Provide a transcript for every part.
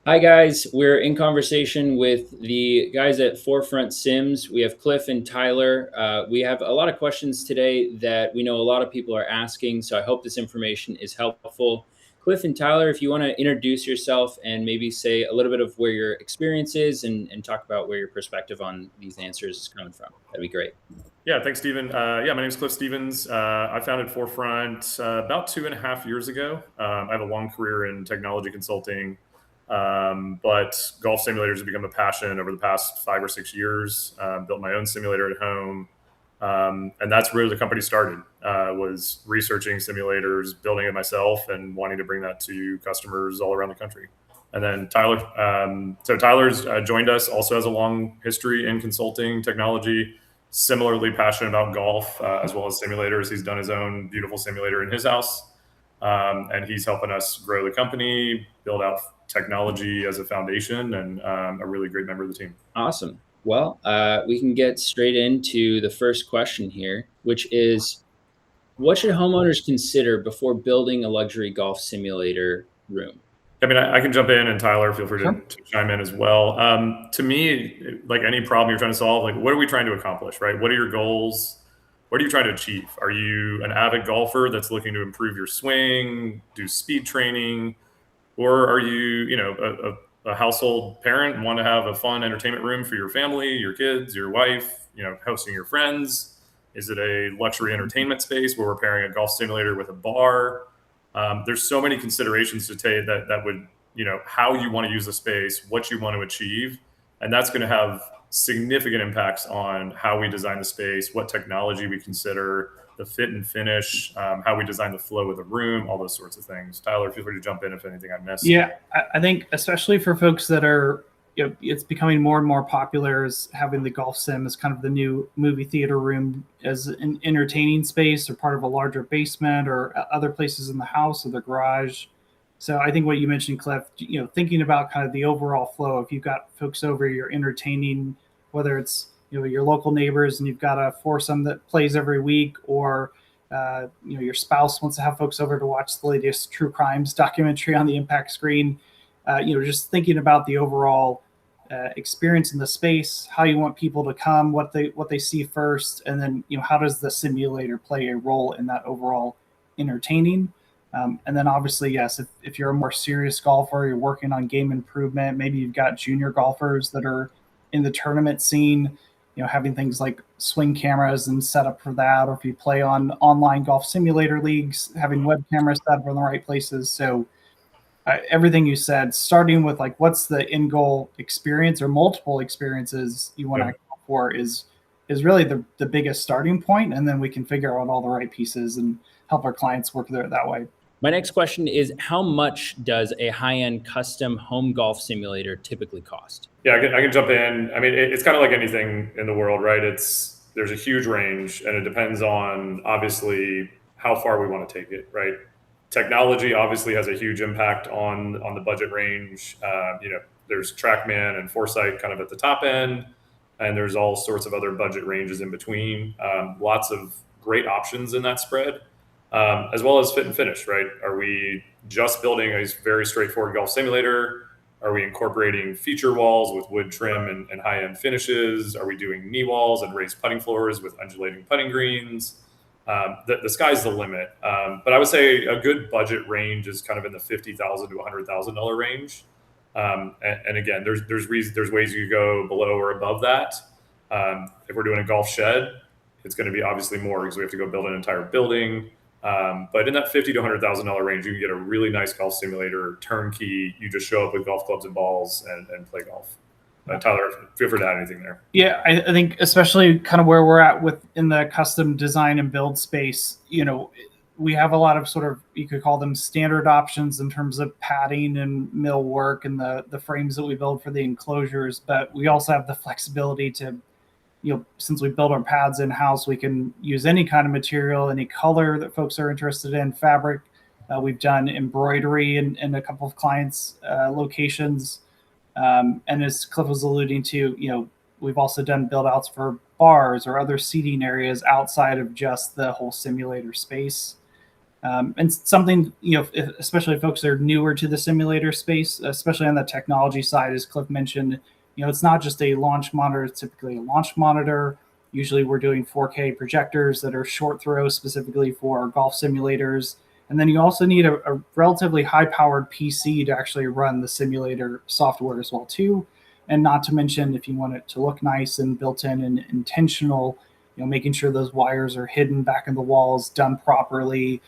Hi, guys. We're in conversation with the guys at Forefront Sims. We have Cliff and Tyler. We have a lot of questions today that we know a lot of people are asking, so I hope this information is helpful. Cliff and Tyler, if you want to introduce yourself and maybe say a little bit of where your experience is and talk about where your perspective on these answers is coming from, that'd be great. Yeah, thanks, Stephen. My name is Cliff Stevens. I founded Forefront about 2.5 years ago. I have a long career in technology consulting, but golf simulators have become a passion over the past 5 or 6 years. Built my own simulator at home, and that's where the company started. Was researching simulators, building it myself, and wanting to bring that to customers all around the country. And then Tyler, so Tyler's joined us, also has a long history in consulting technology, similarly passionate about golf as well as simulators. He's done his own beautiful simulator in his house, and he's helping us grow the company, build out technology as a foundation, and a really great member of the team. Awesome. Well, we can get straight into the first question here, which is what should homeowners consider before building a luxury golf simulator room? I mean, I can jump in, and Tyler, feel free Sure. to chime in as well. To me, like any problem you're trying to solve, like what are we trying to accomplish, right? What are your goals? What are you trying to achieve? Are you an avid golfer that's looking to improve your swing, do speed training, or are you, a household parent and want to have a fun entertainment room for your family, your kids, your wife, hosting your friends? Is it a luxury entertainment space where we're pairing a golf simulator with a bar? There's so many considerations to take that would, how you want to use the space, what you want to achieve, and that's going to have significant impacts on how we design the space, what technology we consider, the fit and finish, how we design the flow of the room, all those sorts of things. Tyler, feel free to jump in if anything I missed. Yeah, I think especially for folks that are, it's becoming more and more popular as having the golf sim as kind of the new movie theater room as an entertaining space or part of a larger basement or other places in the house or the garage. So I think what you mentioned, Cliff, thinking about kind of the overall flow. If you've got folks over, you're entertaining, whether it's your local neighbors and you've got a foursome that plays every week, or your spouse wants to have folks over to watch the latest true crimes documentary on the impact screen. Just thinking about the overall experience in the space, how you want people to come, what they see first, and then how does the simulator play a role in that overall entertaining. And then obviously, yes, if you're a more serious golfer, you're working on game improvement, maybe you've got junior golfers that are in the tournament scene, having things like swing cameras and set up for that, or if you play on online golf simulator leagues, having web cameras set up in the right places. So everything you said, starting with like what's the end goal experience or multiple experiences you want to go for is really the biggest starting point, and then we can figure out all the right pieces and help our clients work there that way. My next question is how much does a high-end custom home golf simulator typically cost? Yeah, I can jump in. I mean, it's kind of like anything in the world, right? There's a huge range, and it depends on obviously how far we want to take it, right? Technology obviously has a huge impact on the budget range. There's TrackMan and Foresight kind of at the top end, and there's all sorts of other budget ranges in between. Lots of great options in that spread, as well as fit and finish, right? Are we just building a very straightforward golf simulator? Are we incorporating feature walls with wood trim and high-end finishes? Are we doing knee walls and raised putting floors with undulating putting greens? The sky's the limit. But I would say a good budget range is kind of in the $50,000 to $100,000 range. And again, there's ways you go below or above that. If we're doing a golf shed, it's going to be obviously more because we have to go build an entire building. But in that $50,000 to $100,000 range, you can get a really nice golf simulator, turnkey. You just show up with golf clubs and balls and play golf. Tyler, feel free to add anything there. Yeah, I think especially kind of where we're at in the custom design and build space, we have a lot of sort of, you could call them standard options in terms of padding and mill work and the frames that we build for the enclosures. But we also have the flexibility to, since we build our pads in-house, we can use any kind of material, any color that folks are interested in, fabric. We've done embroidery in a couple of clients' locations. And as Cliff was alluding to, we've also done build outs for bars or other seating areas outside of just the whole simulator space. And something, especially if folks are newer to the simulator space, especially on the technology side, as Cliff mentioned, it's not just a launch monitor, it's typically a launch monitor. Usually we're doing 4K projectors that are short throw specifically for golf simulators. And then you also need a relatively high-powered PC to actually run the simulator software as well too. And not to mention, if you want it to look nice and built in and intentional, making sure those wires are hidden back in the walls, done properly,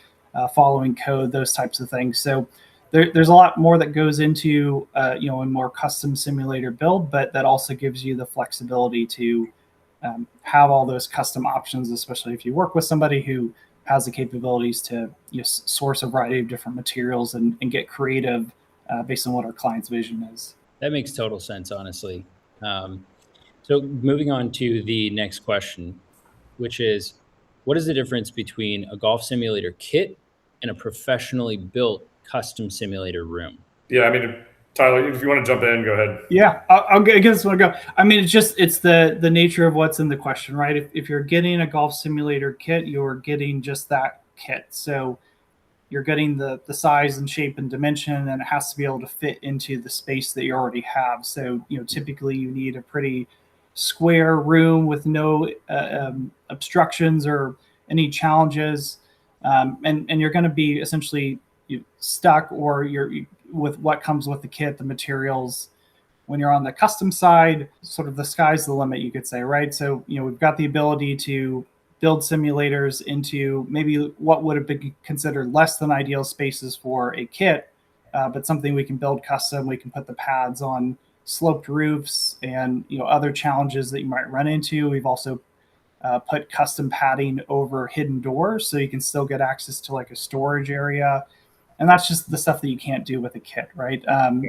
following code, those types of things. So there's a lot more that goes into a more custom simulator build, but that also gives you the flexibility to have all those custom options, especially if you work with somebody who has the capabilities to source a variety of different materials and get creative based on what our client's vision is. That makes total sense, honestly. So moving on to the next question, which is, what is the difference between a golf simulator kit and a professionally built custom simulator room? Yeah, I mean, Tyler, if you want to jump in, go ahead. Yeah, I'll get this one go. I mean, it's the nature of what's in the question, right? If you're getting a golf simulator kit, you're getting just that kit. So you're getting the size and shape and dimension, and it has to be able to fit into the space that you already have. So, typically you need a pretty square room with no obstructions or any challenges. And you're going to be essentially stuck, or with what comes with the kit, the materials. When you're on the custom side, sort of the sky's the limit, you could say, right? So, we've got the ability to build simulators into maybe what would have been considered less than ideal spaces for a kit, but something we can build custom. We can put the pads on sloped roofs and other challenges that you might run into. We've also put custom padding over hidden doors, so you can still get access to like a storage area. And that's just the stuff that you can't do with a kit, right?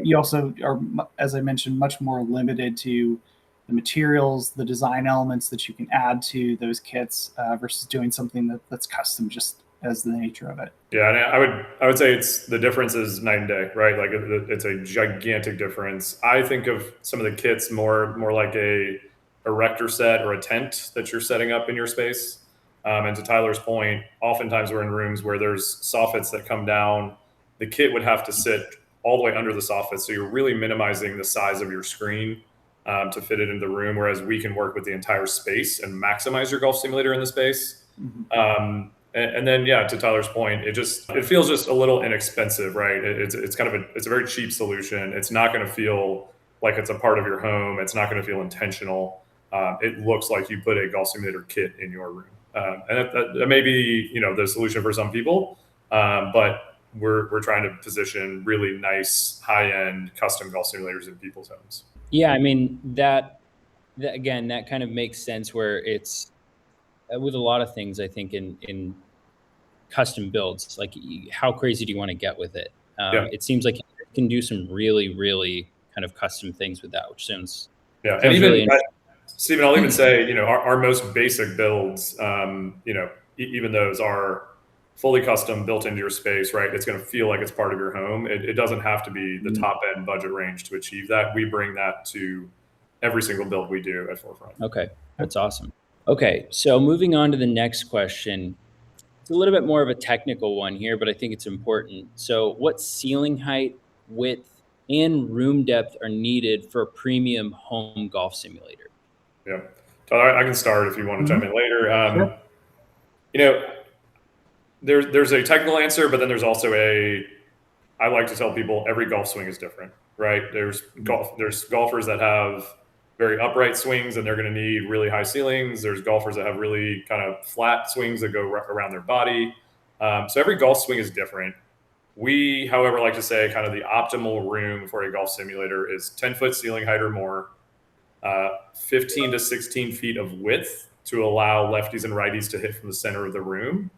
You also are, as I mentioned, much more limited to the materials, the design elements that you can add to those kits versus doing something that's custom just as the nature of it. Yeah, and I would say it's the difference is night and day, right? Like it's a gigantic difference. I think of some of the kits more like a erector set or a tent that you're setting up in your space. And to Tyler's point, oftentimes we're in rooms where there's soffits that come down. The kit would have to sit all the way under the soffit, so you're really minimizing the size of your screen to fit it into the room, whereas we can work with the entire space and maximize your golf simulator in the space. Mm-hmm. And then, yeah, to Tyler's point, it feels just a little inexpensive, right? It's a very cheap solution. It's not going to feel like it's a part of your home. It's not going to feel intentional. It looks like you put a golf simulator kit in your room. And that may be, the solution for some people, but we're trying to position really nice, high-end custom golf simulators in people's homes. Yeah, I mean, that kind of makes sense, where it's with a lot of things, I think, in custom builds, like how crazy do you want to get with it? It seems like you can do some really, really kind of custom things with that, which sounds and even really Stephen, I'll even say, our most basic builds, even those are fully custom, built into your space, right? It's going to feel like it's part of your home. It doesn't have to be the top end budget range to achieve that. We bring that to every single build we do at Forefront. Okay, that's awesome. Okay, so moving on to the next question. It's a little bit more of a technical one here, but I think it's important. So what ceiling height, width, and room depth are needed for a premium home golf simulator? Yeah, Tyler, I can start if you want to chime in later. Sure. There's a technical answer, but then there's also I like to tell people every golf swing is different, right? There's golfers that have very upright swings and they're going to need really high ceilings. There's golfers that have really kind of flat swings that go around their body. So every golf swing is different. We, however, like to say kind of the optimal room for a golf simulator is 10-foot ceiling height or more, 15 to 16 feet of width to allow lefties and righties to hit from the center of the room.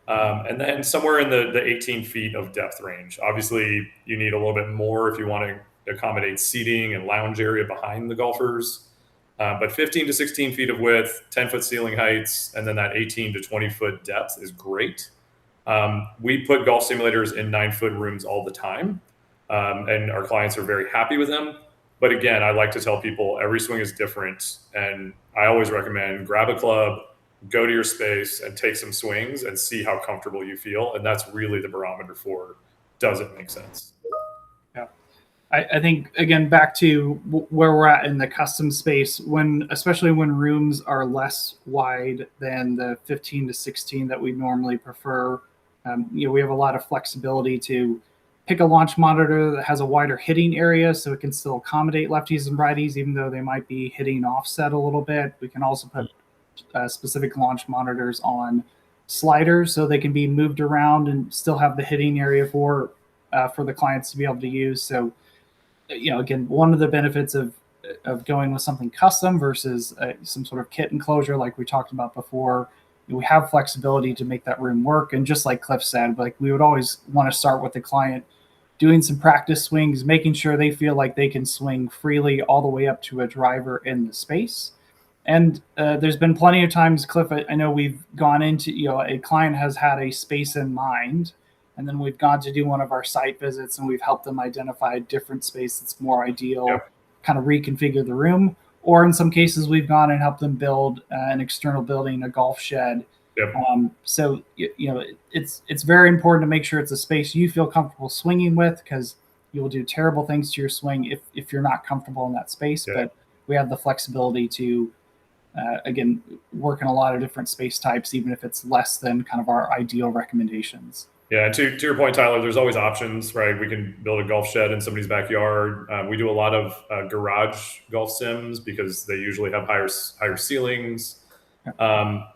And then somewhere in the 18 feet of depth range. Obviously, you need a little bit more if you want to accommodate seating and lounge area behind the golfers. But 15 to 16 feet of width, 10-foot ceiling heights, and then that 18 to 20-foot depth is great. We put golf simulators in 9-foot rooms all the time, and our clients are very happy with them. But again, I like to tell people every swing is different, and I always recommend grab a club, go to your space and take some swings and see how comfortable you feel. And that's really the barometer for, does it make sense? Yeah. I think, again, back to where we're at in the custom space, especially when rooms are less wide than the 15 to 16 that we normally prefer, we have a lot of flexibility to pick a launch monitor that has a wider hitting area so it can still accommodate lefties and righties, even though they might be hitting offset a little bit. We can also put specific launch monitors on sliders so they can be moved around and still have the hitting area for the clients to be able to use. So, again, one of the benefits of going with something custom versus some sort of kit enclosure, like we talked about before, we have flexibility to make that room work. And just like Cliff said, like, we would always want to start with the client doing some practice swings, making sure they feel like they can swing freely all the way up to a driver in the space. And there's been plenty of times, Cliff, I know we've gone into, a client has had a space in mind, and then we've gone to do one of our site visits and we've helped them identify a different space that's more ideal, Yep. kind of reconfigure the room. Or in some cases, we've gone and helped them build an external building, a golf shed. Yep. So, it's very important to make sure it's a space you feel comfortable swinging with, because you will do terrible things to your swing if you're not comfortable in that space. Yeah. But we have the flexibility to, again, work in a lot of different space types, even if it's less than kind of our ideal recommendations. Yeah, and to your point, Tyler, there's always options, right? We can build a golf shed in somebody's backyard. We do a lot of garage golf sims because they usually have higher ceilings.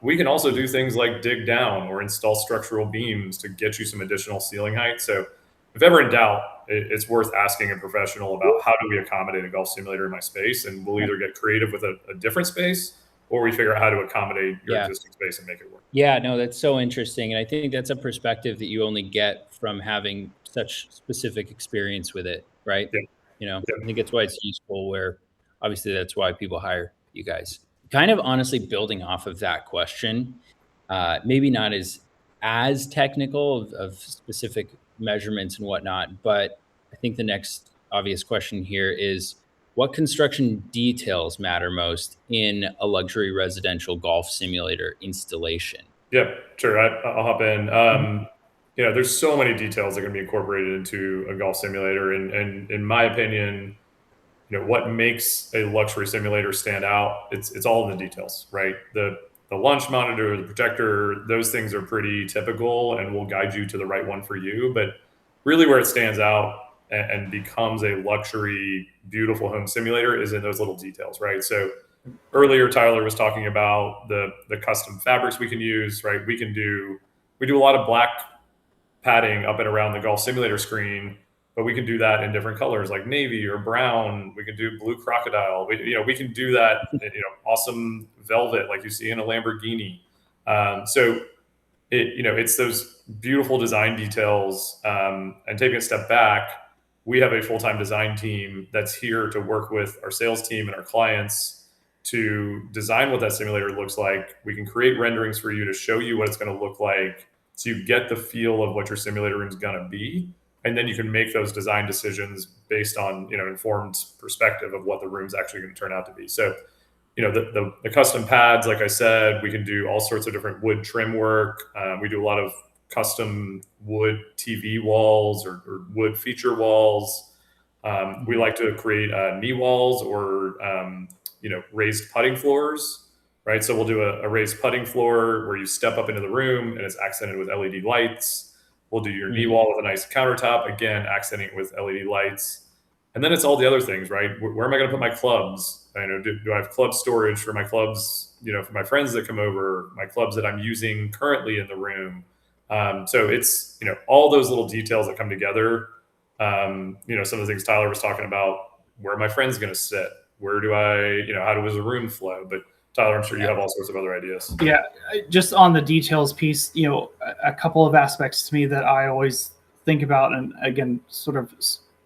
We can also do things like dig down or install structural beams to get you some additional ceiling height. So if ever in doubt, it's worth asking a professional about how do we accommodate a golf simulator in my space, and we'll either get creative with a different space, or we figure out how to accommodate your existing space and make it work. Yeah, no, that's so interesting. And I think that's a perspective that you only get from having such specific experience with it, right? Yeah. I think that's why it's useful, where obviously that's why people hire you guys. Kind of honestly building off of that question, maybe not as technical of specific measurements and whatnot, but I think the next obvious question here is, what construction details matter most in a luxury residential golf simulator installation? Yeah, sure. I'll hop in. There's so many details that are going to be incorporated into a golf simulator. And in my opinion, what makes a luxury simulator stand out, it's all in the details, right? The launch monitor, the projector, those things are pretty typical and will guide you to the right one for you. But really where it stands out and becomes a luxury, beautiful home simulator is in those little details, right? So earlier, Tyler was talking about the custom fabrics we can use, right? We do a lot of black padding up and around the golf simulator screen, but we can do that in different colors like navy or brown. We can do blue crocodile. We can do that, awesome velvet like you see in a Lamborghini. So it's those beautiful design details. And taking a step back, we have a full-time design team that's here to work with our sales team and our clients to design what that simulator looks like. We can create renderings for you to show you what it's going to look like, so you get the feel of what your simulator room is going to be. And then you can make those design decisions based on, informed perspective of what the room's actually going to turn out to be. So, the custom pads, like I said, we can do all sorts of different wood trim work. We do a lot of custom wood TV walls or wood feature walls. We like to create knee walls or, raised putting floors, right? So we'll do a raised putting floor where you step up into the room and it's accented with LED lights. We'll do your knee wall with a nice countertop, again, accenting with LED lights. And then it's all the other things, right? Where am I going to put my clubs? Do I have club storage for my clubs, for my friends that come over, my clubs that I'm using currently in the room? So it's, all those little details that come together. Some of the things Tyler was talking about, where are my friends going to sit? Where do I, how does the room flow? But Tyler, I'm sure you have all sorts of other ideas. Yeah, just on the details piece, a couple of aspects to me that I always think about, and again, sort of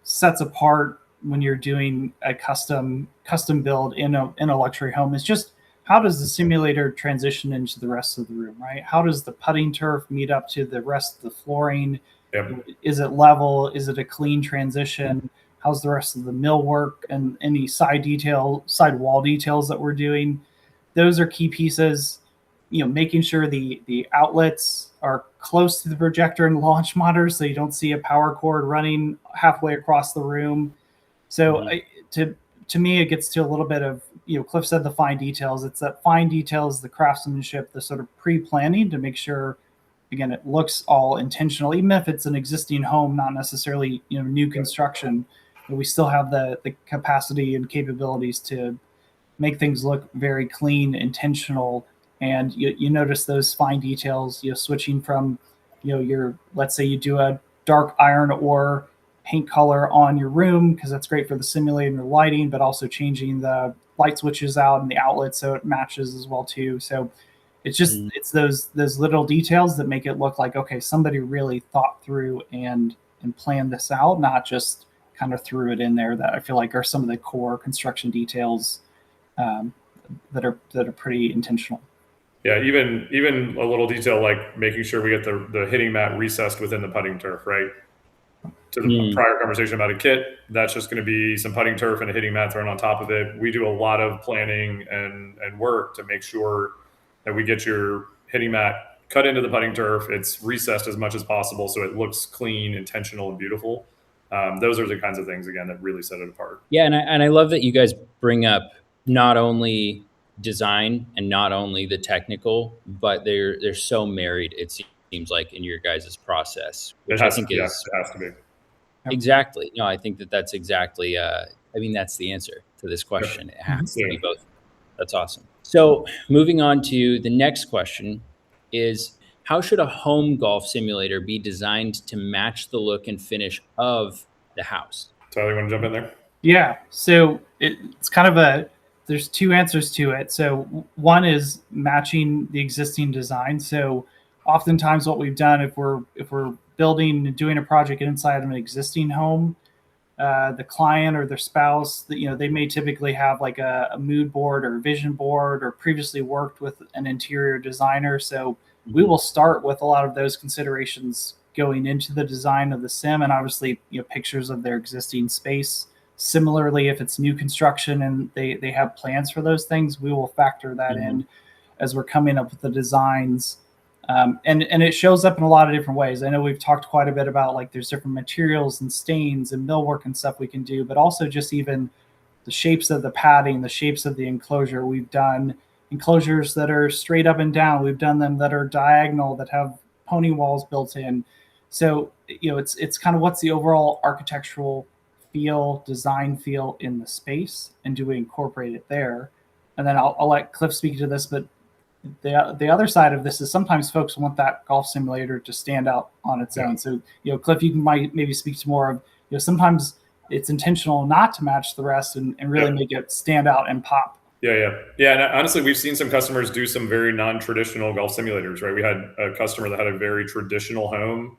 sets apart when you're doing a custom build in a luxury home, is just, how does the simulator transition into the rest of the room, right? How does the putting turf meet up to the rest of the flooring? Yep. Is it level? Is it a clean transition? How's the rest of the millwork and any side wall details that we're doing? Those are key pieces. making sure the outlets are close to the projector and launch monitors, so you don't see a power cord running halfway across the room. So to me, it gets to a little bit of, Cliff said the fine details. It's that fine details, the craftsmanship, the sort of pre-planning to make sure, again, it looks all intentional, even if it's an existing home, not necessarily new construction. But we still have the capacity and capabilities to make things look very clean, intentional, and you notice those fine details. Switching from your, let's say you do a dark iron ore paint color on your room because that's great for the simulator and the lighting, but also changing the light switches out and the outlets so it matches as well too. So it's just it's those little details that make it look like, okay, somebody really thought through and planned this out, not just kind of threw it in there. That I feel like are some of the core construction details that are pretty intentional. Yeah, even a little detail like making sure we get the hitting mat recessed within the putting turf, right? To the prior conversation about a kit, that's just going to be some putting turf and a hitting mat thrown on top of it. We do a lot of planning and work to make sure that we get your hitting mat cut into the putting turf. It's recessed as much as possible so it looks clean, intentional, and beautiful. Those are the kinds of things, again, that really set it apart. Yeah, and I love that you guys bring up not only design and not only the technical, but they're so married, it seems like, in your guys' process, which I think it has to be. Exactly. No, I think that's exactly, that's the answer to this question. It has to be both. That's awesome. So moving on to the next question is, how should a home golf simulator be designed to match the look and finish of the house? Tyler, you want to jump in there? Yeah. So it's kind of there's two answers to it. So one is matching the existing design. So oftentimes what we've done, if we're building and doing a project inside of an existing home, the client or their spouse, they may typically have like a mood board or vision board, or previously worked with an interior designer. So we will start with a lot of those considerations going into the design of the sim, and obviously pictures of their existing space. Similarly, if it's new construction and they have plans for those things, we will factor that in as we're coming up with the designs. And it shows up in a lot of different ways. I know we've talked quite a bit about, like, there's different materials and stains and millwork and stuff we can do, but also just even the shapes of the padding, the shapes of the enclosure. We've done enclosures that are straight up and down. We've done them that are diagonal, that have pony walls built in. So, it's kind of what's the overall architectural design feel in the space, and do we incorporate it there? And then I'll let Cliff speak to this, but the other side of this is sometimes folks want that golf simulator to stand out on its own. So, Cliff, you might maybe speak to more of, sometimes it's intentional not to match the rest and really make it stand out and pop. Yeah. And honestly, we've seen some customers do some very non-traditional golf simulators, right? We had a customer that had a very traditional home,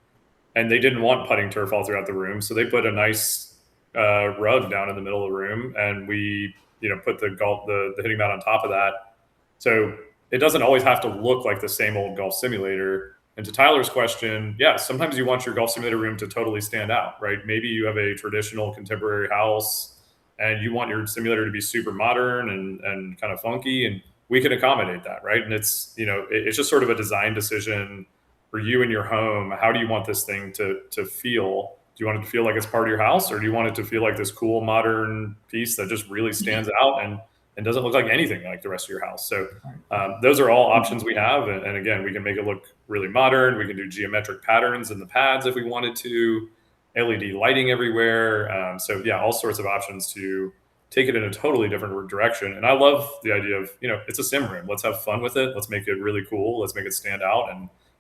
and they didn't want putting turf all throughout the room. So they put a nice rug down in the middle of the room, and we, put the hitting mat on top of that. So it doesn't always have to look like the same old golf simulator. And to Tyler's question, yeah, sometimes you want your golf simulator room to totally stand out, right? Maybe you have a traditional contemporary house and you want your simulator to be super modern and kind of funky, and we can accommodate that, right? And it's, it's just sort of a design decision for you and your home. How do you want this thing to feel? Do you want it to feel like it's part of your house, or do you want it to feel like this cool modern piece that just really stands out and doesn't look like anything like the rest of your house? So those are all options we have. And again, we can make it look really modern. We can do geometric patterns in the pads if we wanted to, LED lighting everywhere. So yeah, all sorts of options to take it in a totally different direction. And I love the idea of, it's a sim room. Let's have fun with it. Let's make it really cool. Let's make it stand out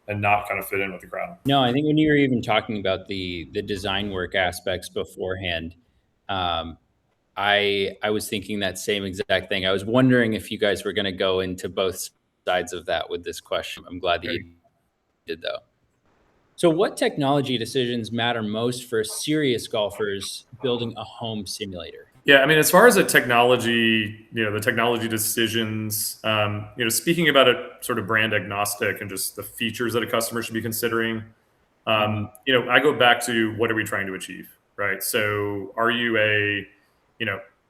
and not kind of fit in with the crowd. No, I think when you were even talking about the design work aspects beforehand, I was thinking that same exact thing. I was wondering if you guys were going to go into both sides of that with this question. I'm glad that you did, though. So what technology decisions matter most for serious golfers building a home simulator? Yeah, I mean, as far as the technology decisions, speaking about it sort of brand agnostic and just the features that a customer should be considering, I go back to, what are we trying to achieve, right? So are you a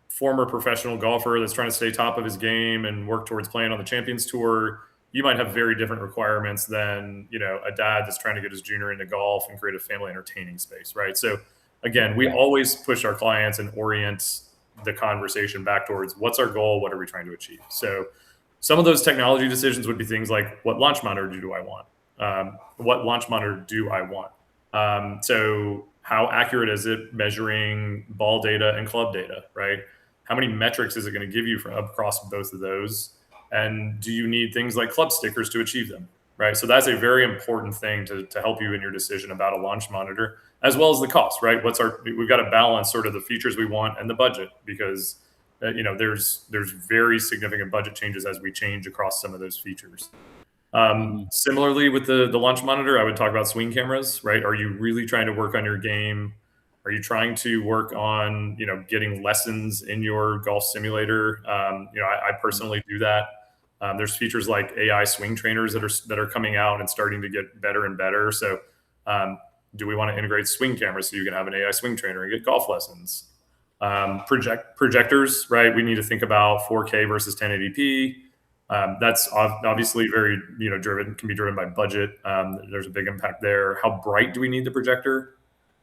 former professional golfer that's trying to stay top of his game and work towards playing on the Champions Tour? you might have very different requirements than, a dad that's trying to get his junior into golf and create a family entertaining space, right? So again, we always push our clients and orient the conversation back towards what's our goal, what are we trying to achieve. So some of those technology decisions would be things like, what launch monitor do I want? What launch monitor do I want? So how accurate is it measuring ball data and club data, right? How many metrics is it going to give you across both of those? And do you need things like club stickers to achieve them, right? So that's a very important thing to help you in your decision about a launch monitor, as well as the cost, right? We've got to balance sort of the features we want and the budget, because there's very significant budget changes as we change across some of those features. Similarly, with the launch monitor, I would talk about swing cameras, right? Are you really trying to work on your game? Are you trying to work on, getting lessons in your golf simulator? I personally do that. There's features like AI swing trainers that are coming out and starting to get better and better. So, do we want to integrate swing cameras so you can have an AI swing trainer and get golf lessons? Projectors, right? We need to think about 4K versus 1080p. That's obviously very, can be driven by budget. There's a big impact there. How bright do we need the projector?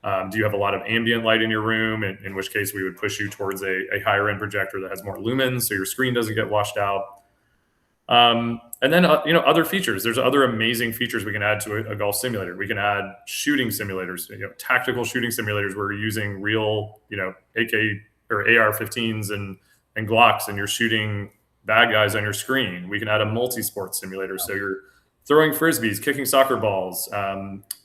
Do you have a lot of ambient light in your room? In which case we would push you towards a higher end projector that has more lumens, so your screen doesn't get washed out. And then, other features. There's other amazing features we can add to a golf simulator. We can add shooting simulators, tactical shooting simulators where you're using real, AK or AR-15s and Glocks, and you're shooting bad guys on your screen. We can add a multi-sport simulator. So you're throwing frisbees, kicking soccer balls.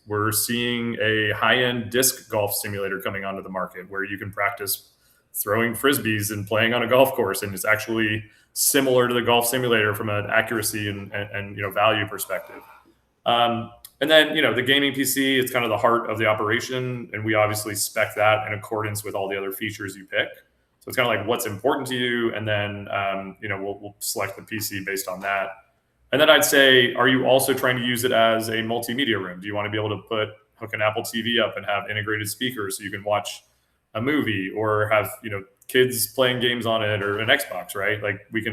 We're seeing a high-end disc golf simulator coming onto the market where you can practice throwing frisbees and playing on a golf course. And it's actually similar to the golf simulator from an accuracy and value perspective. And then, the gaming PC, it's kind of the heart of the operation. And we obviously spec that in accordance with all the other features you pick. So it's kind of like what's important to you. And then, we'll select the PC based on that. And then I'd say, are you also trying to use it as a multimedia room? Do you want to be able to hook an Apple TV up and have integrated speakers so you can watch a movie, or have, kids playing games on it, or an Xbox, right? Like it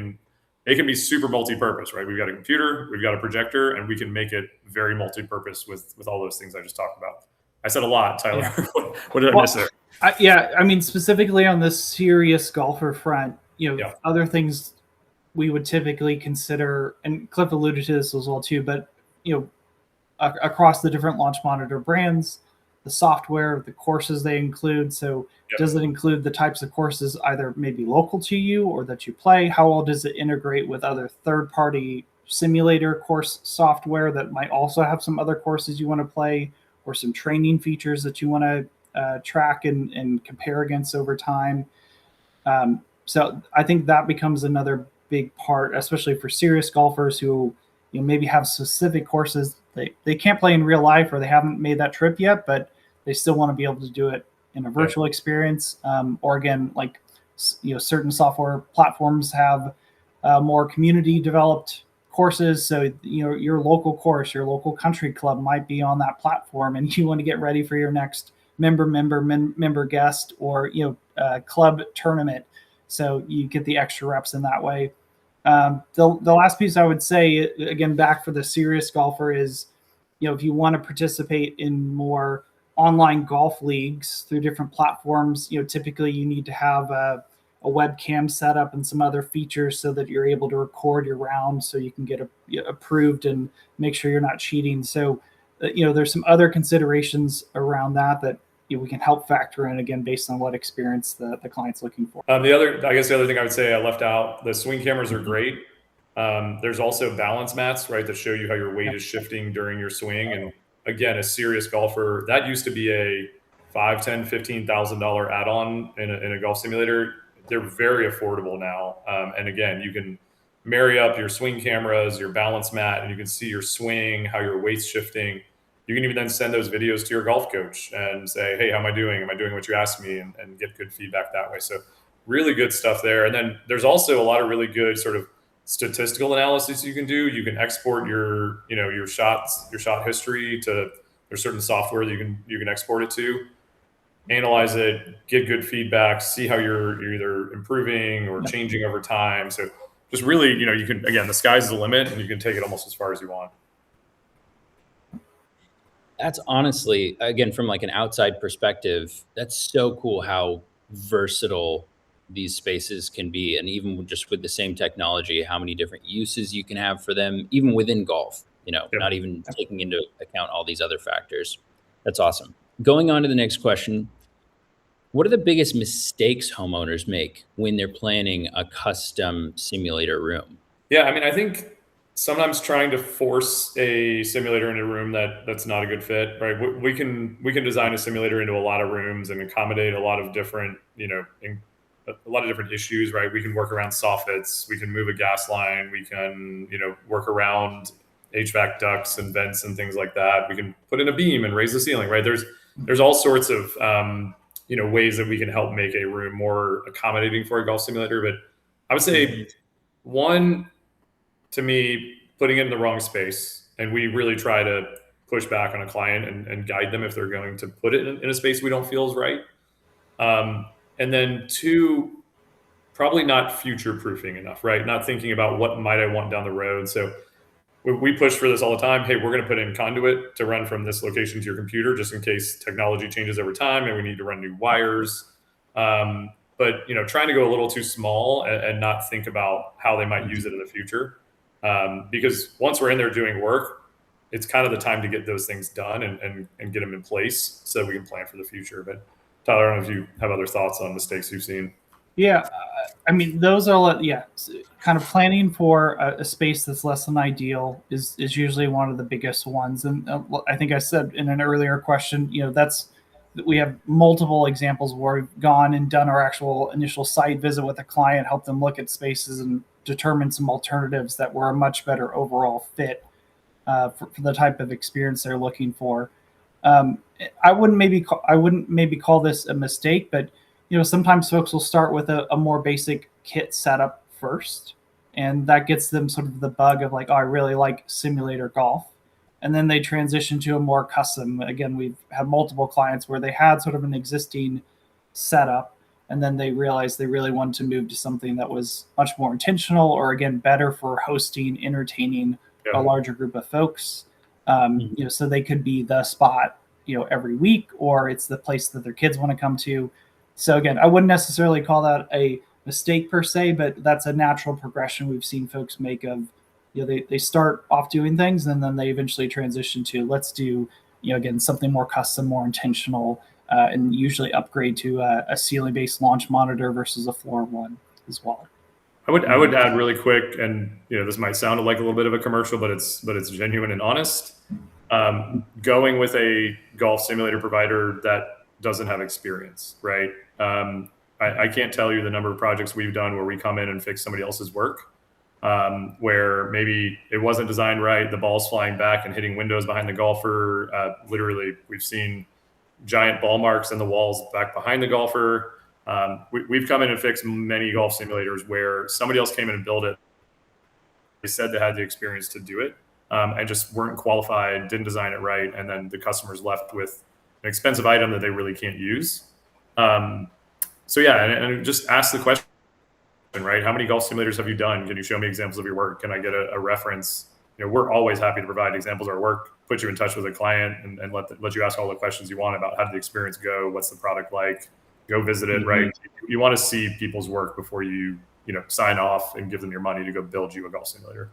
can be super multi-purpose, right? We've got a computer, we've got a projector, and we can make it very multi-purpose with all those things I just talked about. I said a lot, Tyler. Yeah. What did I miss there? Specifically on the serious golfer front, other things we would typically consider, and Cliff alluded to this as well too, but across the different launch monitor brands, the software, the courses they include. So does it include the types of courses either maybe local to you or that you play? How well does it integrate with other third-party simulator course software that might also have some other courses you want to play, or some training features that you want to track and compare against over time? So I think that becomes another big part, especially for serious golfers who maybe have specific courses they can't play in real life, or they haven't made that trip yet, but they still want to be able to do it in a virtual experience. Or again, like certain software platforms have more community developed courses. So your local course, your local country club might be on that platform, and you want to get ready for your next member guest or club tournament. So you get the extra reps in that way. The last piece I would say, again, back for the serious golfer, is, if you want to participate in more online golf leagues through different platforms, typically you need to have a webcam set up and some other features so that you're able to record your round so you can get approved and make sure you're not cheating. So, there's some other considerations around that we can help factor in, again, based on what experience the client's looking for. The other thing I would say I left out, the swing cameras are great. There's also balance mats, right, that show you how your weight is shifting during your swing. And again, a serious golfer, that used to be a $5,000, $10,000, $15,000 add-on in a golf simulator. They're very affordable now. And again, you can marry up your swing cameras, your balance mat, and you can see your swing, how your weight's shifting. You can even then send those videos to your golf coach and say, hey, how am I doing? Am I doing what you asked me? And get good feedback that way. So really good stuff there. And then there's also a lot of really good sort of statistical analysis you can do. You can export your shot history to, there's certain software that you can export it to, analyze it, get good feedback, see how you're either improving or changing over time. So just really, you can, again, the sky's the limit, and you can take it almost as far as you want. That's honestly, again, from like an outside perspective, that's so cool how versatile these spaces can be. And even just with the same technology, how many different uses you can have for them, even within golf, Yep. not even taking into account all these other factors. That's awesome. Going on to the next question. What are the biggest mistakes homeowners make when they're planning a custom simulator room? Yeah, I mean, I think sometimes trying to force a simulator into a room that's not a good fit, right? We can design a simulator into a lot of rooms and accommodate a lot of different, a lot of different issues, right? We can work around soffits, we can move a gas line, we can, work around HVAC ducts and vents and things like that. We can put in a beam and raise the ceiling, right? There's all sorts of ways that we can help make a room more accommodating for a golf simulator. But I would say one, to me, putting it in the wrong space, and we really try to push back on a client and guide them if they're going to put it in a space we don't feel is right. And then two, probably not future proofing enough, right? Not thinking about what might I want down the road. So we push for this all the time. Hey, we're going to put in conduit to run from this location to your computer, just in case technology changes over time and we need to run new wires. But trying to go a little too small and not think about how they might use it in the future. Because once we're in there doing work, it's kind of the time to get those things done and get them in place so we can plan for the future. But Tyler, I don't know if you have other thoughts on mistakes you've seen. Yeah, I mean, those are kind of planning for a space that's less than ideal is usually one of the biggest ones. And I think I said in an earlier question, we have multiple examples where we've gone and done our actual initial site visit with a client, helped them look at spaces and determine some alternatives that were a much better overall fit for the type of experience they're looking for. I wouldn't maybe call this a mistake, but sometimes folks will start with a more basic kit setup first, and that gets them sort of the bug of like, oh, I really like simulator golf. And then they transition to a more custom. Again, we've had multiple clients where they had sort of an existing setup, and then they realized they really wanted to move to something that was much more intentional, or again, better for hosting, entertaining a larger group of folks. So they could be the spot, every week, or it's the place that their kids want to come to. So again, I wouldn't necessarily call that a mistake per se, but that's a natural progression we've seen folks make of, they start off doing things and then they eventually transition to let's do, again, something more custom, more intentional, and usually upgrade to a ceiling-based launch monitor versus a floor one as well. I would add really quick, and this might sound like a little bit of a commercial, but it's genuine and honest. Going with a golf simulator provider that doesn't have experience, right? I can't tell you the number of projects we've done where we come in and fix somebody else's work, where maybe it wasn't designed right, the ball's flying back and hitting windows behind the golfer. Literally, we've seen giant ball marks in the walls back behind the golfer. We've come in and fixed many golf simulators where somebody else came in and built it. They said they had the experience to do it, and just weren't qualified, didn't design it right, and then the customer's left with an expensive item that they really can't use. So yeah, and just ask the question, right? How many golf simulators have you done? Can you show me examples of your work? Can I get a reference? We're always happy to provide examples of our work, put you in touch with a client, and let you ask all the questions you want about how did the experience go, what's the product like, go visit it, right? You want to see people's work before you sign off and give them your money to go build you a golf simulator.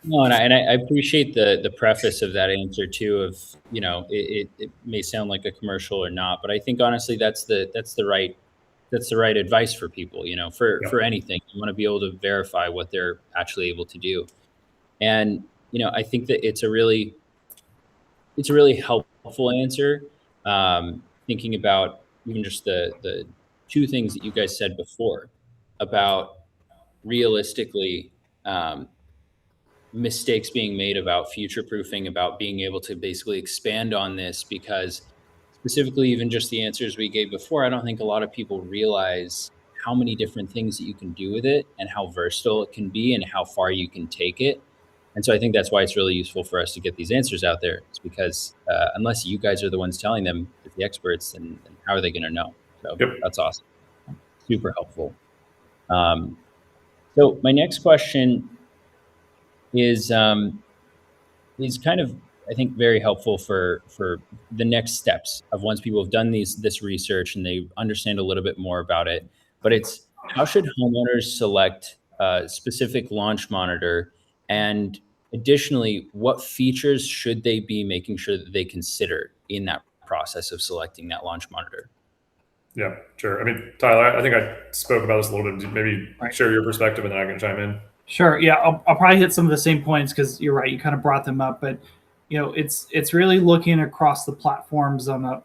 No, and I appreciate the preface of that answer too. Of it may sound like a commercial or not, but I think honestly that's the right advice for people. For anything, you want to be able to verify what they're actually able to do, and I think that it's a really helpful answer. Thinking about even just the two things that you guys said before about realistically. Mistakes being made about future proofing, about being able to basically expand on this, because specifically even just the answers we gave before, I don't think a lot of people realize how many different things that you can do with it and how versatile it can be and how far you can take it. And so I think that's why it's really useful for us to get these answers out there. It's because unless you guys are the ones telling them, the experts, then how are they going to know? So That's awesome. Super helpful. So my next question is kind of, I think, very helpful for the next steps of once people have done this research and they understand a little bit more about it. But it's, how should homeowners select a specific launch monitor, and additionally, what features should they be making sure that they consider in that process of selecting that launch monitor? Yeah, sure. I mean, Tyler, I think I spoke about this a little bit. Maybe Right. share your perspective and then I can chime in. Sure. Yeah, I'll probably hit some of the same points because you're right. You kind of brought them up, but it's really looking across the platforms on a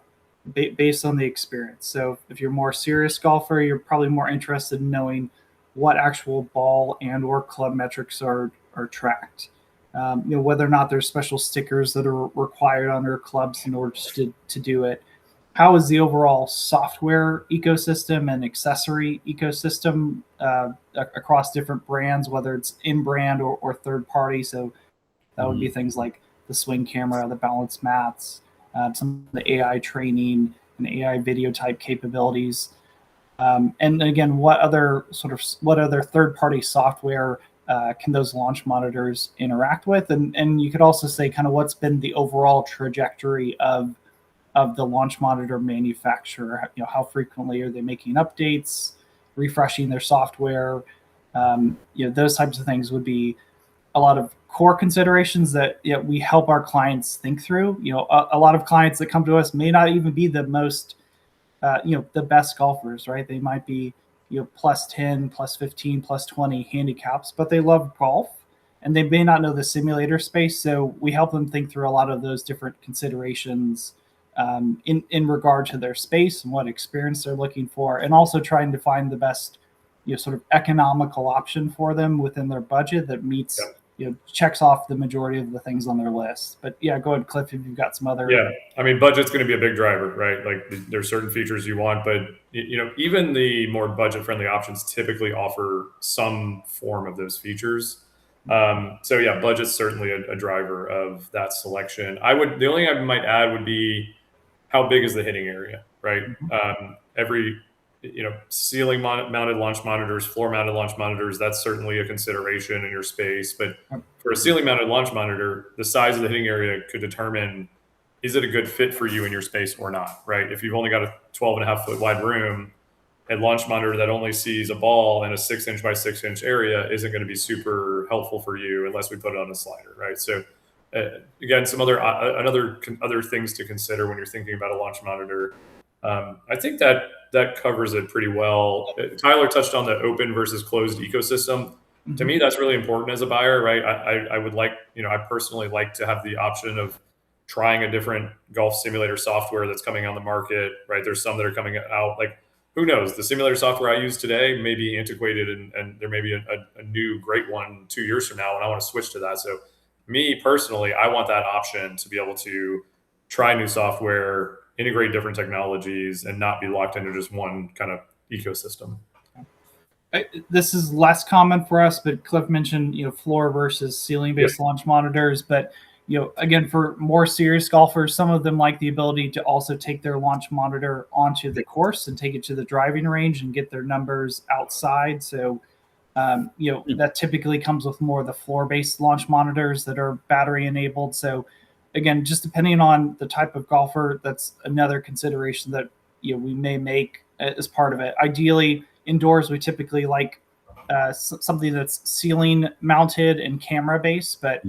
based on the experience. So if you're a more serious golfer, you're probably more interested in knowing what actual ball and or club metrics are tracked. Whether or not there's special stickers that are required on their clubs in order to do it. How is the overall software ecosystem and accessory ecosystem across different brands, whether it's in brand or third party? So that would be things like the swing camera, the balance mats, some of the AI training and AI video type capabilities. And again, what other third party software can those launch monitors interact with? And you could also say kind of what's been the overall trajectory of the launch monitor manufacturer. How frequently are they making updates, refreshing their software? Those types of things would be a lot of core considerations that we help our clients think through. A lot of clients that come to us may not even be the most the best golfers, right? They might be plus 10, plus 15, plus 20 handicaps, but they love golf and they may not know the simulator space. So we help them think through a lot of those different considerations in regard to their space and what experience they're looking for, and also trying to find the best sort of economical option for them within their budget that meets checks off the majority of the things on their list. But yeah, go ahead, Cliff, if you've got some other. Yeah, I mean, budget's going to be a big driver, right? Like there's certain features you want, but even the more budget-friendly options typically offer some form of those features. So yeah, budget's certainly a driver of that selection. The only thing I might add would be how big is the hitting area, right? Every ceiling mounted launch monitors, floor mounted launch monitors, that's certainly a consideration in your space. But for a ceiling mounted launch monitor, the size of the hitting area could determine, is it a good fit for you in your space or not, right? If you've only got a 12.5 foot wide room, a launch monitor that only sees a ball in a 6-inch by 6-inch area isn't going to be super helpful for you unless we put it on a slider, right? So again, some other things to consider when you're thinking about a launch monitor. I think that covers it pretty well. Tyler touched on the open versus closed ecosystem. To me, that's really important as a buyer, right? I would like, I personally like to have the option of trying a different golf simulator software that's coming on the market, right? There's some that are coming out, like, who knows? The simulator software I use today may be antiquated and there may be a new great one 2 years from now, and I want to switch to that. So me personally, I want that option to be able to try new software, integrate different technologies, and not be locked into just one kind of ecosystem. This is less common for us, but Cliff mentioned floor versus ceiling based launch monitors. But again, for more serious golfers, some of them like the ability to also take their launch monitor onto the course and take it to the driving range and get their numbers outside. So that typically comes with more of the floor based launch monitors that are battery enabled. So again, just depending on the type of golfer, that's another consideration that we may make as part of it. Ideally, indoors, we typically like something that's ceiling mounted and camera based, but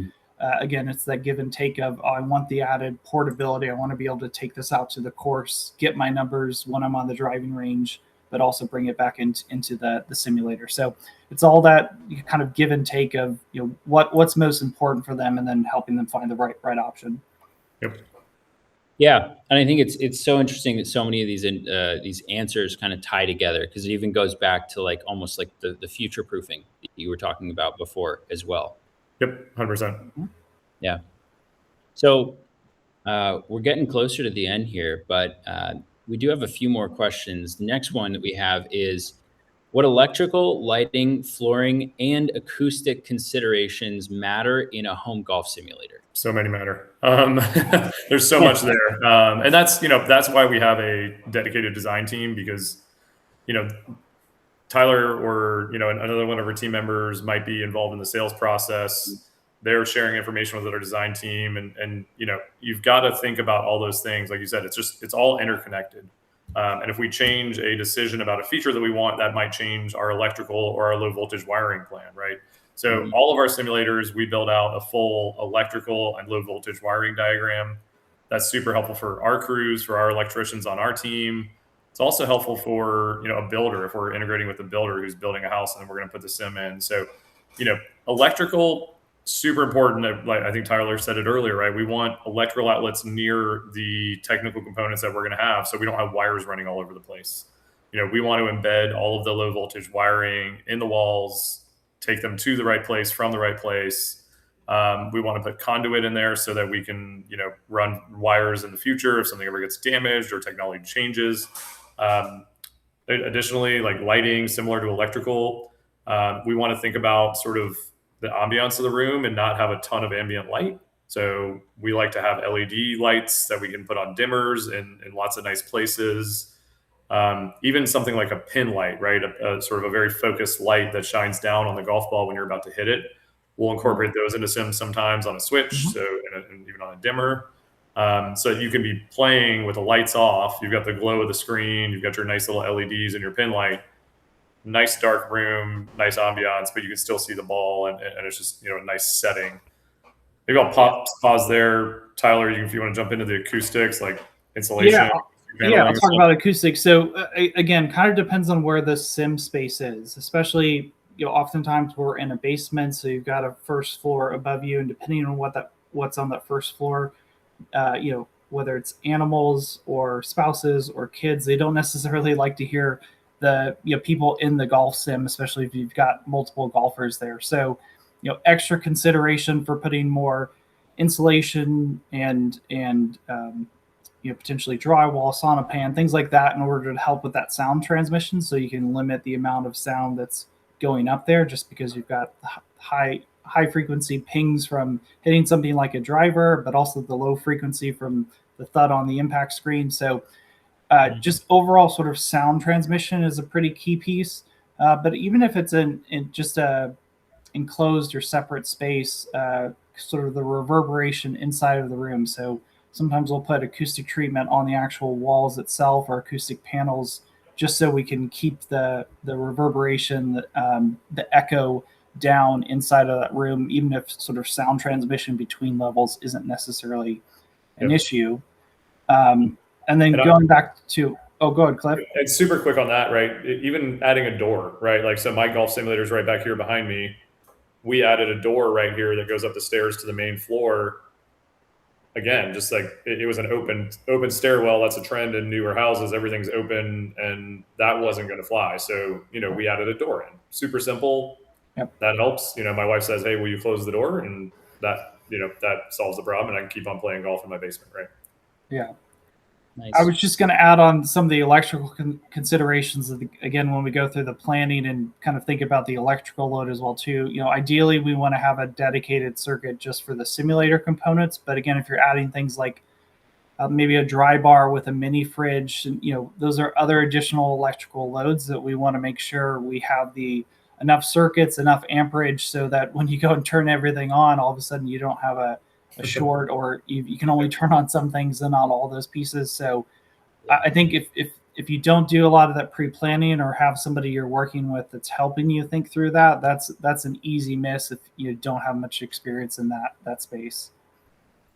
again, it's that give and take of, I want the added portability. I want to be able to take this out to the course, get my numbers when I'm on the driving range, but also bring it back into the simulator. So it's all that kind of give and take of what's most important for them, and then helping them find the right option. Yep. Yeah, and I think it's so interesting that so many of these answers kind of tie together, because it even goes back to like almost like the future proofing that you were talking about before as well. Yep, 100%. Yeah. So we're getting closer to the end here, but we do have a few more questions. The next one that we have is, what electrical, lighting, flooring, and acoustic considerations matter in a home golf simulator? So many matter. There's so much there. And that's why we have a dedicated design team, because, Tyler or another one of our team members might be involved in the sales process. They're sharing information with our design team, and you've got to think about all those things. Like you said, it's all interconnected. And if we change a decision about a feature that we want, that might change our electrical or our low voltage wiring plan, right? So all of our simulators, we build out a full electrical and low voltage wiring diagram. That's super helpful for our crews, for our electricians on our team. It's also helpful for a builder if we're integrating with a builder who's building a house and we're going to put the sim in. So, electrical, super important. Like I think Tyler said it earlier, right? We want electrical outlets near the technical components that we're going to have, so we don't have wires running all over the place. We want to embed all of the low voltage wiring in the walls, take them to the right place from the right place. We want to put conduit in there so that we can, run wires in the future if something ever gets damaged or technology changes. Additionally, like lighting, similar to electrical, we want to think about sort of the ambiance of the room and not have a ton of ambient light. So we like to have LED lights that we can put on dimmers in lots of nice places. Even something like a pin light, right? A sort of a very focused light that shines down on the golf ball when you're about to hit it. We'll incorporate those into sims sometimes on a switch, and even on a dimmer. So you can be playing with the lights off. You've got the glow of the screen. You've got your nice little LEDs and your pin light. Nice dark room, nice ambiance, but you can still see the ball, and it's just a nice setting. Maybe I'll pause there, Tyler. If you want to jump into the acoustics, like insulation. Yeah, I'll talk about acoustics. So again, kind of depends on where the sim space is, especially oftentimes we're in a basement, so you've got a first floor above you, and depending on what's on that first floor, whether it's animals or spouses or kids, they don't necessarily like to hear the people in the golf sim, especially if you've got multiple golfers there. So extra consideration for putting more insulation and potentially drywall, sauna pan, things like that, in order to help with that sound transmission, so you can limit the amount of sound that's going up there, just because you've got high frequency pings from hitting something like a driver, but also the low frequency from the thud on the impact screen. So just overall sort of sound transmission is a pretty key piece. But even if it's in just a enclosed or separate space, sort of the reverberation inside of the room. So sometimes we'll put acoustic treatment on the actual walls itself, or acoustic panels, just so we can keep the reverberation, the echo down inside of that room, even if sort of sound transmission between levels isn't necessarily an issue. And then going back to, go ahead, Cliff. And super quick on that, right? Even adding a door, right? Like, so my golf simulator is right back here behind me. We added a door right here that goes up the stairs to the main floor. Again, just like it was an open stairwell. That's a trend in newer houses. Everything's open, and that wasn't going to fly. So, we added a door in. Super simple. Yep. That helps. My wife says, "Hey, will you close the door?" And that, that solves the problem, and I can keep on playing golf in my basement, right? Yeah. Nice. I was just going to add on some of the electrical considerations again when we go through the planning and kind of think about the electrical load as well too. Ideally we want to have a dedicated circuit just for the simulator components, but again, if you're adding things like maybe a dry bar with a mini fridge, those are other additional electrical loads that we want to make sure we have enough circuits, enough amperage, so that when you go and turn everything on, all of a sudden you don't have a short, or you can only turn on some things and not all those pieces. So I think if you don't do a lot of that pre-planning, or have somebody you're working with that's helping you think through that, that's an easy miss if you don't have much experience in that space.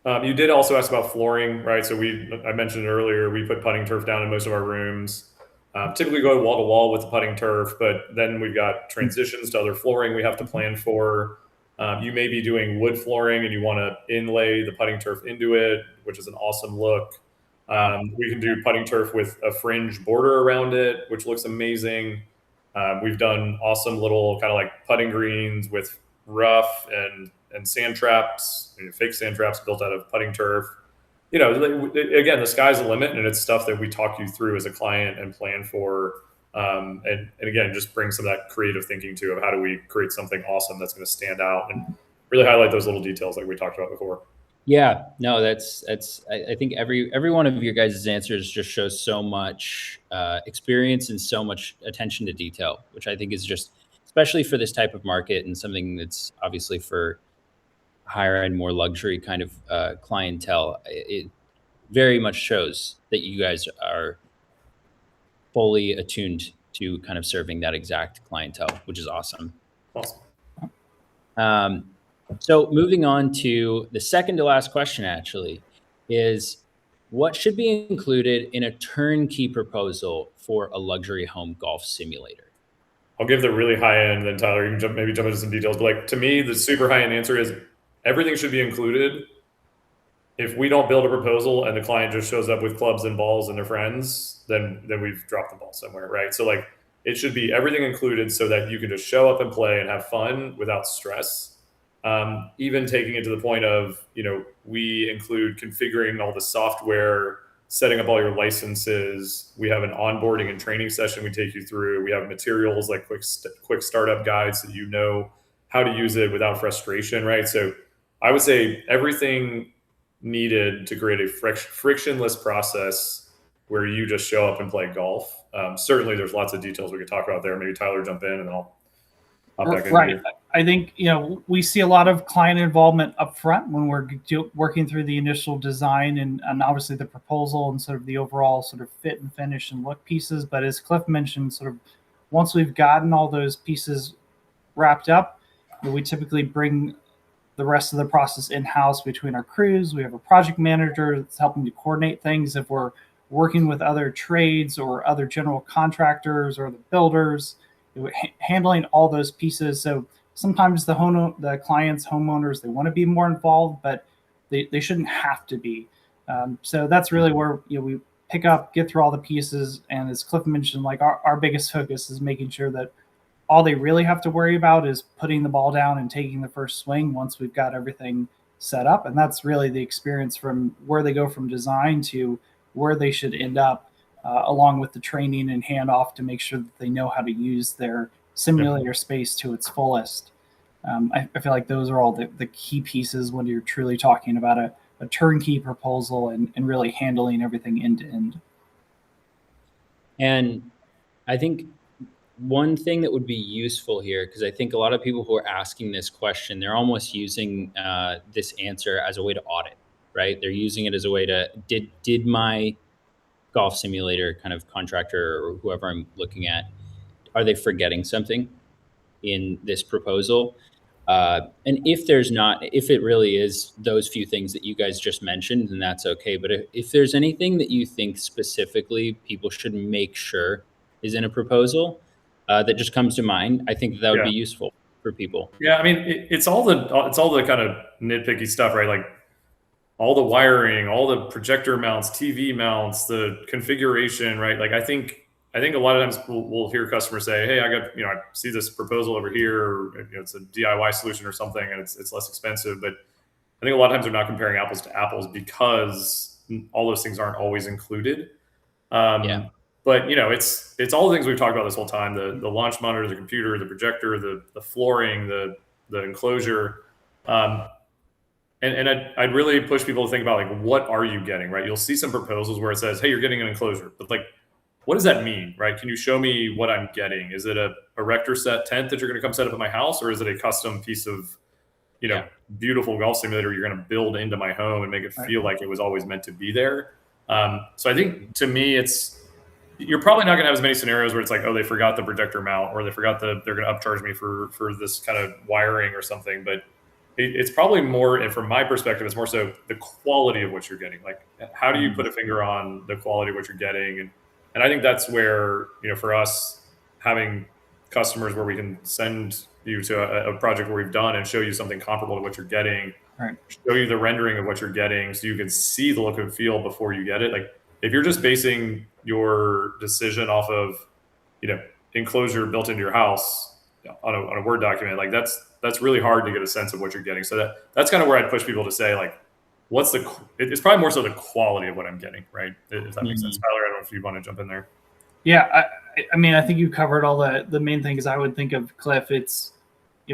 You did also ask about flooring, right? So I mentioned earlier, we put putting turf down in most of our rooms. Typically go wall to wall with the putting turf, but then we've got transitions to other flooring we have to plan for. You may be doing wood flooring and you want to inlay the putting turf into it, which is an awesome look. We can do putting turf with a fringe border around it, which looks amazing. We've done awesome little kind of like putting greens with rough and sand traps, fake sand traps built out of putting turf. Again, the sky's the limit, and it's stuff that we talk you through as a client and plan for. And again, just bring some of that creative thinking to of how do we create something awesome that's going to stand out and really highlight those little details like we talked about before. Yeah, no, I think every one of your guys' answers just shows so much experience and so much attention to detail, which I think is just, especially for this type of market and something that's obviously for higher end, more luxury kind of clientele. It very much shows that you guys are fully attuned to kind of serving that exact clientele, which is awesome. Awesome. Um, so moving on to the second to last question, actually, is what should be included in a turnkey proposal for a luxury home golf simulator? I'll give the really high end, then Tyler, you can maybe jump into some details. But like to me, the super high end answer is everything should be included. If we don't build a proposal and the client just shows up with clubs and balls and their friends, then we've dropped the ball somewhere, right? So like it should be everything included so that you can just show up and play and have fun without stress. Even taking it to the point of, we include configuring all the software, setting up all your licenses. We have an onboarding and training session we take you through. We have materials like quick startup guides so you know how to use it without frustration, right? So I would say everything needed to create a frictionless process where you just show up and play golf. Certainly, there's lots of details we could talk about there. Maybe Tyler jump in, and then I'll hop back in. Right. I think we see a lot of client involvement up front when we're working through the initial design and obviously the proposal and sort of the overall sort of fit and finish and look pieces. But as Cliff mentioned, sort of once we've gotten all those pieces wrapped up, we typically bring the rest of the process in-house between our crews. We have a project manager that's helping to coordinate things. If we're working with other trades or other general contractors or the builders, handling all those pieces. So sometimes the clients, homeowners, they want to be more involved, but they shouldn't have to be. So that's really where we pick up, get through all the pieces. And as Cliff mentioned, like our biggest focus is making sure that all they really have to worry about is putting the ball down and taking the first swing once we've got everything set up. And that's really the experience from where they go from design to where they should end up, along with the training and handoff to make sure that they know how to use their simulator space to its fullest. I feel like those are all the key pieces when you're truly talking about a turnkey proposal and really handling everything end to end. And I think one thing that would be useful here, because I think a lot of people who are asking this question, they're almost using this answer as a way to audit, right? They're using it as a way to, did my golf simulator kind of contractor or whoever I'm looking at, are they forgetting something in this proposal? And if there's not, if it really is those few things that you guys just mentioned, then that's okay. But if there's anything that you think specifically people should make sure is in a proposal, that just comes to mind, I think that would be useful for people. Yeah, I mean, it's all the kind of nitpicky stuff, right? Like all the wiring, all the projector mounts, TV mounts, the configuration, right? Like I think a lot of times we'll hear customers say, "Hey, I see this proposal over here. Or, it's a DIY solution or something, and it's less expensive." But I think a lot of times they're not comparing apples to apples because all those things aren't always included. But it's all the things we've talked about this whole time: the launch monitor, the computer, the projector, the flooring, the enclosure. And I'd really push people to think about like, what are you getting, right? You'll see some proposals where it says, "Hey, you're getting an enclosure," but like, what does that mean, right? Can you show me what I'm getting? Is it a erector set tent that you're going to come set up at my house, or is it a custom piece of beautiful golf simulator you're going to build into my home and make it feel like it was always meant to be there? So I think to me, you're probably not going to have as many scenarios where it's like, oh, they forgot the projector mount, or they forgot they're going to upcharge me for this kind of wiring or something. But it's probably more, and from my perspective, it's more so the quality of what you're getting. Like, how do you put a finger on the quality of what you're getting? And I think that's where, for us, having customers where we can send you to a project where we've done and show you something comparable to what you're getting, show you the rendering of what you're getting so you can see the look and feel before you get it. Like, if you're just basing your decision off of, enclosure built into your house on a Word document, like that's really hard to get a sense of what you're getting. So that's kind of where I'd push people to say, like, it's probably more so the quality of what I'm getting, right? If that makes sense. Tyler, I don't know if you want to jump in there. Yeah, I mean, I think you covered all the main things I would think of, Cliff. It's,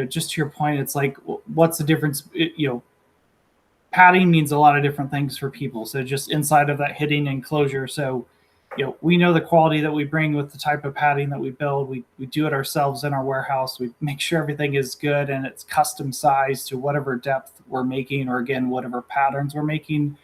just to your point, it's like, what's the difference? padding means a lot of different things for people. So just inside of that hitting enclosure. So, we know the quality that we bring with the type of padding that we build. We do it ourselves in our warehouse. We make sure everything is good and it's custom sized to whatever depth we're making, or again, whatever patterns we're making,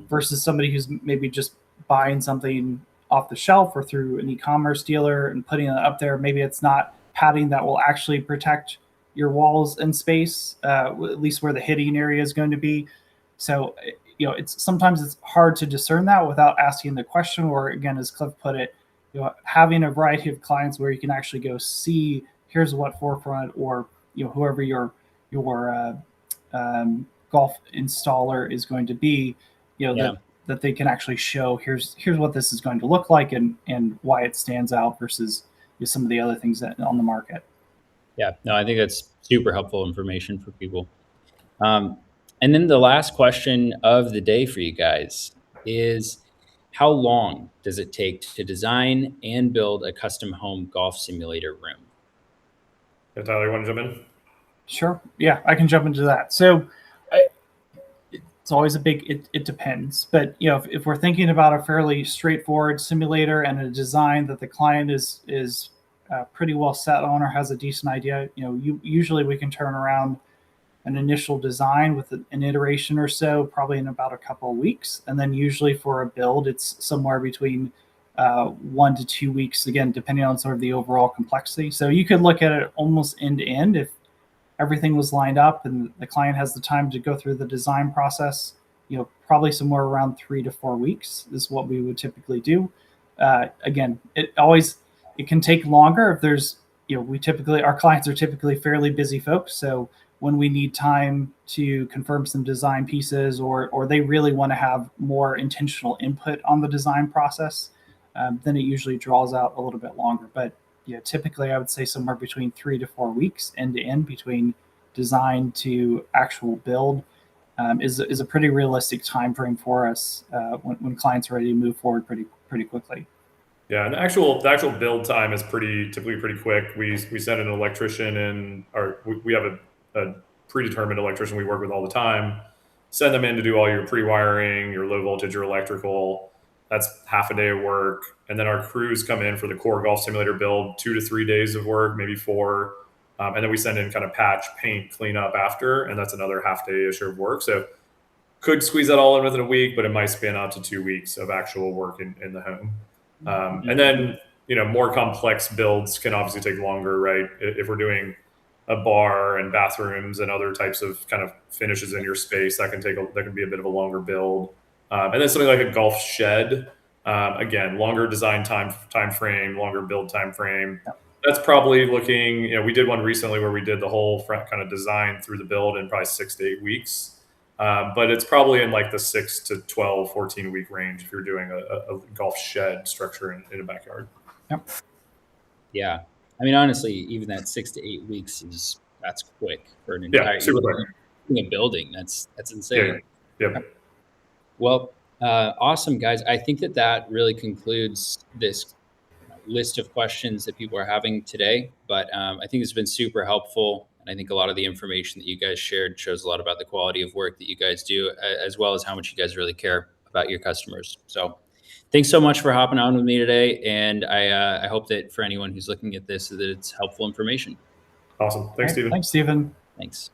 versus somebody who's maybe just buying something off the shelf or through an e-commerce dealer and putting it up there. Maybe it's not padding that will actually protect your walls and space, at least where the hitting area is going to be. So, it's sometimes it's hard to discern that without asking the question, or again, as Cliff put it, having a variety of clients where you can actually go see, here's what Forefront or whoever your golf installer is going to be, that they can actually show, here's what this is going to look like and why it stands out versus some of the other things that on the market. Yeah, no, I think that's super helpful information for people. And then the last question of the day for you guys is, how long does it take to design and build a custom home golf simulator room? Yeah, Tyler, you want to jump in? Sure. Yeah, I can jump into that. So it's always it depends. But, if we're thinking about a fairly straightforward simulator and a design that the client is pretty well set on or has a decent idea, usually we can turn around an initial design with an iteration or so, probably in about a couple of weeks. And then usually for a build, it's somewhere between 1 to 2 weeks, again, depending on sort of the overall complexity. So you could look at it almost end to end if everything was lined up and the client has the time to go through the design process. Probably somewhere around 3 to 4 weeks is what we would typically do. Again, it can take longer if there's, our clients are typically fairly busy folks. So when we need time to confirm some design pieces, or they really want to have more intentional input on the design process, then it usually draws out a little bit longer. But typically I would say somewhere between 3 to 4 weeks end to end between design to actual build is a pretty realistic time frame for us when clients are ready to move forward pretty quickly. Yeah, and the actual build time is typically pretty quick. We send an electrician in, or we have a predetermined electrician we work with all the time. Send them in to do all your pre-wiring, your low voltage, your electrical. That's half a day of work. And then our crews come in for the core golf simulator build, 2 to 3 days of work, maybe 4. And then we send in kind of patch, paint, clean up after, and that's another half day-ish of work. So could squeeze that all in within a week, but it might span out to 2 weeks of actual work in the home. And then, more complex builds can obviously take longer, right? If we're doing a bar and bathrooms and other types of kind of finishes in your space, that can be a bit of a longer build. And then something like a golf shed, again, longer design time frame, longer build time frame. That's probably looking, we did one recently where we did the whole front kind of design through the build in probably 6 to 8 weeks. But it's probably in like the 6 to 12, 14 week range if you're doing a golf shed structure in a backyard. Yep. Yeah. I mean, honestly, even that 6 to 8 weeks that's quick for an entire a building. That's insane. Yeah. Well, awesome, guys. I think that really concludes this list of questions that people are having today. But I think it's been super helpful. And I think a lot of the information that you guys shared shows a lot about the quality of work that you guys do, as well as how much you guys really care about your customers. So thanks so much for hopping on with me today. And I hope that for anyone who's looking at this, that it's helpful information. Awesome. Thanks, Stephen. Thanks, Stephen. Thanks.